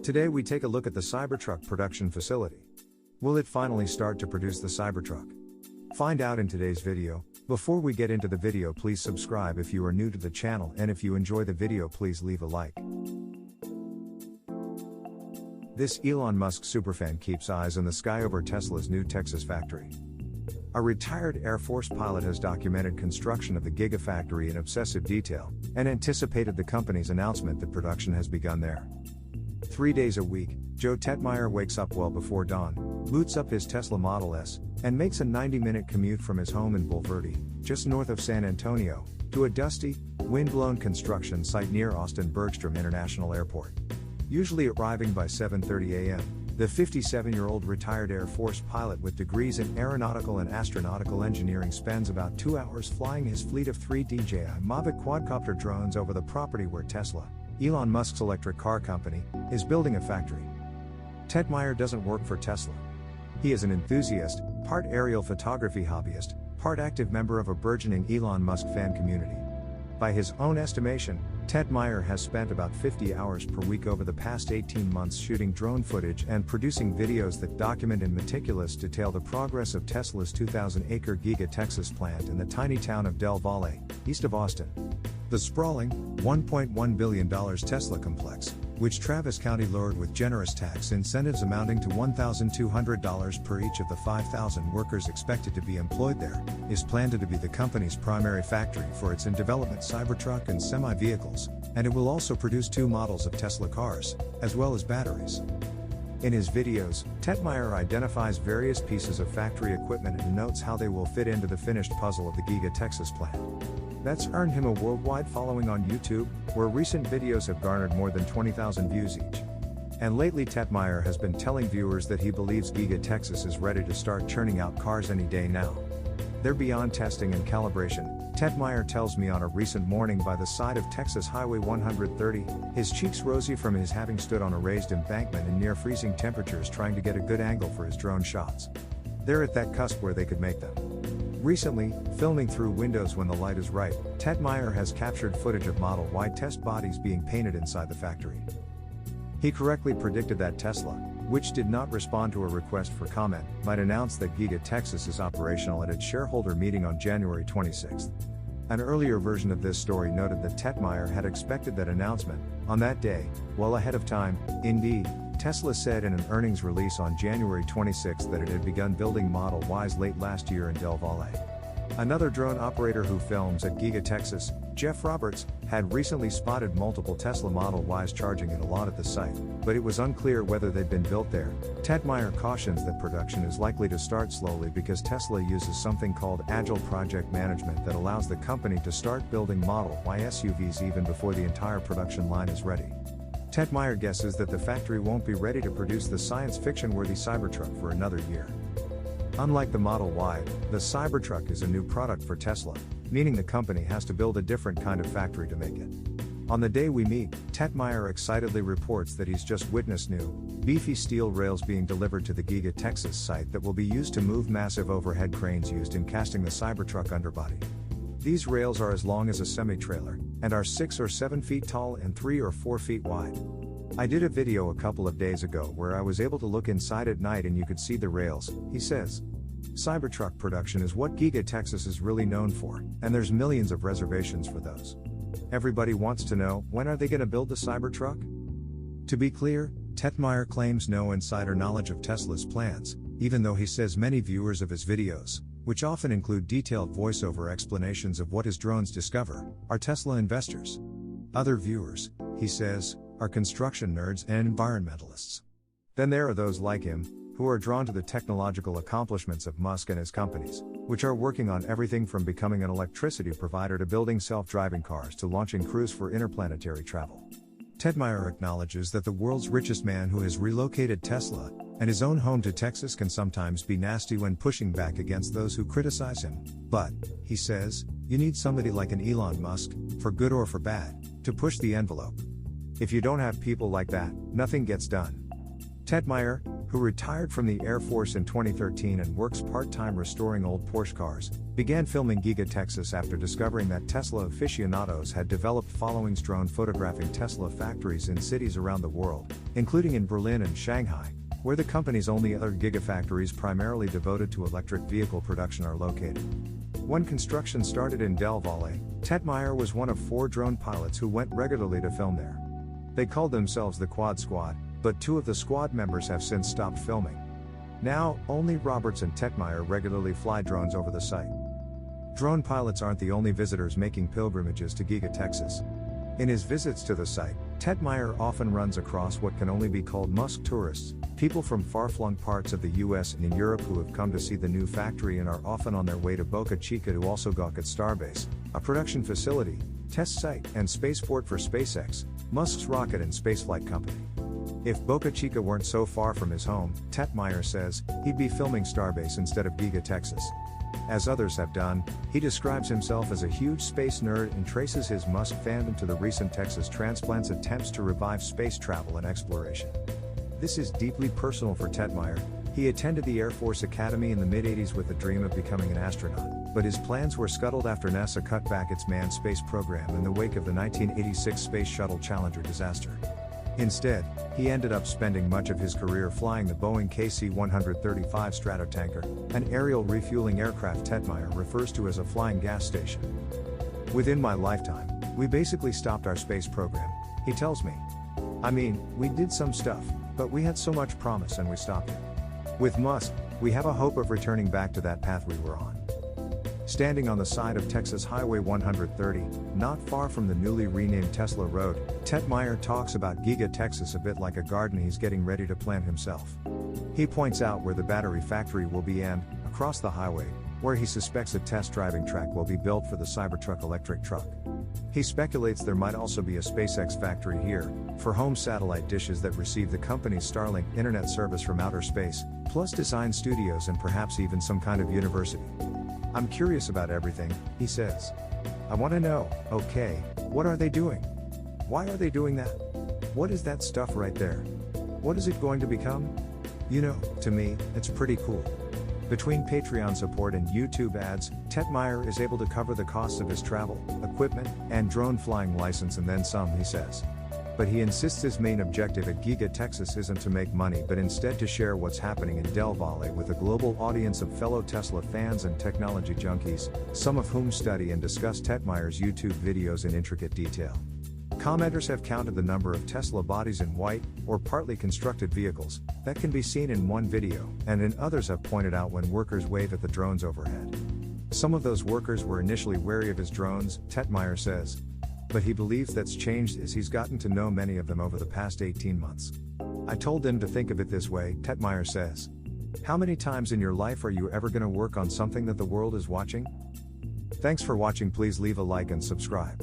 Today we take a look at the Cybertruck production facility. Will it finally start to produce the Cybertruck? Find out in today's video. Before we get into the video, please subscribe if you are new to the channel, and if you enjoy the video, please leave a like. This Elon Musk superfan keeps eyes on the sky over Tesla's new Texas factory. A retired Air Force pilot has documented construction of the Gigafactory in obsessive detail, and anticipated the company's announcement that production has begun there. 3 days a week, Joe Tetmeyer wakes up well before dawn, boots up his Tesla Model S, and makes a 90-minute commute from his home in Bulverde, just north of San Antonio, to a dusty, wind-blown construction site near Austin Bergstrom International Airport. Usually arriving by 7:30 a.m., the 57-year-old retired Air Force pilot with degrees in aeronautical and astronautical engineering spends about 2 hours flying his fleet of 3 DJI Mavic quadcopter drones over the property where Tesla, Elon Musk's electric car company, is building a factory. Tetmeyer doesn't work for Tesla. He is an enthusiast, part aerial photography hobbyist, part active member of a burgeoning Elon Musk fan community. By his own estimation, Tetmeyer has spent about 50 hours per week over the past 18 months shooting drone footage and producing videos that document in meticulous detail the progress of Tesla's 2,000-acre Giga Texas plant in the tiny town of Del Valle, east of Austin. The sprawling, $1.1 billion Tesla complex, which Travis County lured with generous tax incentives amounting to $1,200 per each of the 5,000 workers expected to be employed there, is planned to be the company's primary factory for its in-development Cybertruck and semi-vehicles, and it will also produce 2 models of Tesla cars, as well as batteries. In his videos, Tetmeyer identifies various pieces of factory equipment and notes how they will fit into the finished puzzle of the Giga Texas plant. That's earned him a worldwide following on YouTube, where recent videos have garnered more than 20,000 views each. And lately Tetmeyer has been telling viewers that he believes Giga Texas is ready to start churning out cars any day now. They're beyond testing and calibration, Tetmeyer tells me on a recent morning by the side of Texas Highway 130, his cheeks rosy from his having stood on a raised embankment in near freezing temperatures trying to get a good angle for his drone shots. They're at that cusp where they could make them. Recently, filming through windows when the light is right, Tetmeyer has captured footage of Model Y test bodies being painted inside the factory. He correctly predicted that Tesla, which did not respond to a request for comment, might announce that Giga Texas is operational at its shareholder meeting on January 26. An earlier version of this story noted that Tetmeyer had expected that announcement on that day, well ahead of time. Indeed, Tesla said in an earnings release on January 26 that it had begun building Model Ys late last year in Del Valle. Another drone operator who films at Giga Texas, Jeff Roberts, had recently spotted multiple Tesla Model Ys charging at a lot at the site, but it was unclear whether they'd been built there. Tetmeyer cautions that production is likely to start slowly because Tesla uses something called Agile Project Management that allows the company to start building Model Y SUVs even before the entire production line is ready. Tetmeyer guesses that the factory won't be ready to produce the science fiction-worthy Cybertruck for another year. Unlike the Model Y, the Cybertruck is a new product for Tesla, meaning the company has to build a different kind of factory to make it. On the day we meet, Tetmeyer excitedly reports that he's just witnessed new, beefy steel rails being delivered to the Giga Texas site that will be used to move massive overhead cranes used in casting the Cybertruck underbody. These rails are as long as a semi-trailer, and are 6 or 7 feet tall and 3 or 4 feet wide. I did a video a couple of days ago where I was able to look inside at night and you could see the rails, he says. Cybertruck production is what Giga Texas is really known for, and there's millions of reservations for those. Everybody wants to know, when are they going to build the Cybertruck? To be clear, Tetmeyer claims no insider knowledge of Tesla's plans, even though he says many viewers of his videos, which often include detailed voiceover explanations of what his drones discover, are Tesla investors. Other viewers, he says, are construction nerds and environmentalists. Then there are those like him, who are drawn to the technological accomplishments of Musk and his companies, which are working on everything from becoming an electricity provider to building self-driving cars to launching crews for interplanetary travel. Tetmeyer acknowledges that the world's richest man who has relocated Tesla and his own home to Texas can sometimes be nasty when pushing back against those who criticize him, but, he says, you need somebody like an Elon Musk, for good or for bad, to push the envelope. If you don't have people like that, nothing gets done. Tetmeyer, who retired from the Air Force in 2013 and works part-time restoring old Porsche cars, began filming Giga Texas after discovering that Tesla aficionados had developed followings drone photographing Tesla factories in cities around the world, including in Berlin and Shanghai, where the company's only other gigafactories primarily devoted to electric vehicle production are located. When construction started in Del Valle, Tetmeyer was one of 4 drone pilots who went regularly to film there. They called themselves the Quad Squad, but 2 of the squad members have since stopped filming. Now, only Roberts and Tetmeyer regularly fly drones over the site. Drone pilots aren't the only visitors making pilgrimages to Giga Texas. In his visits to the site, Tetmeyer often runs across what can only be called Musk tourists, people from far-flung parts of the US and in Europe who have come to see the new factory and are often on their way to Boca Chica to also gawk at Starbase, a production facility, test site, and spaceport for SpaceX, Musk's rocket and spaceflight company. If Boca Chica weren't so far from his home, Tetmeyer says, he'd be filming Starbase instead of Giga Texas. As others have done, he describes himself as a huge space nerd and traces his Musk fandom to the recent Texas transplant's attempts to revive space travel and exploration. This is deeply personal for Tetmeyer. He attended the Air Force Academy in the mid-80s with the dream of becoming an astronaut, but his plans were scuttled after NASA cut back its manned space program in the wake of the 1986 Space Shuttle Challenger disaster. Instead, he ended up spending much of his career flying the Boeing KC-135 Stratotanker, an aerial refueling aircraft Tetmeyer refers to as a flying gas station. Within my lifetime, we basically stopped our space program, he tells me. I mean, we did some stuff, but we had so much promise and we stopped it. With Musk, we have a hope of returning back to that path we were on. Standing on the side of Texas Highway 130, not far from the newly renamed Tesla Road, Tetmeyer talks about Giga Texas a bit like a garden he's getting ready to plant himself. He points out where the battery factory will be and, across the highway, where he suspects a test driving track will be built for the Cybertruck electric truck. He speculates there might also be a SpaceX factory here, for home satellite dishes that receive the company's Starlink internet service from outer space, plus design studios and perhaps even some kind of university. I'm curious about everything, he says. I want to know, okay, what are they doing? Why are they doing that? What is that stuff right there? What is it going to become? You know, to me, it's pretty cool. Between Patreon support and YouTube ads, Tetmeyer is able to cover the costs of his travel, equipment, and drone flying license and then some, he says. But he insists his main objective at Giga Texas isn't to make money but instead to share what's happening in Del Valle with a global audience of fellow Tesla fans and technology junkies, some of whom study and discuss Tetmeyer's YouTube videos in intricate detail. Commenters have counted the number of Tesla bodies in white, or partly constructed vehicles, that can be seen in one video, and in others have pointed out when workers wave at the drones overhead. Some of those workers were initially wary of his drones, Tetmeyer says. But he believes that's changed as he's gotten to know many of them over the past 18 months. I told him to think of it this way, Tetmeyer says. How many times in your life are you ever going to work on something that the world is watching? Thanks for watching. Please leave a like and subscribe.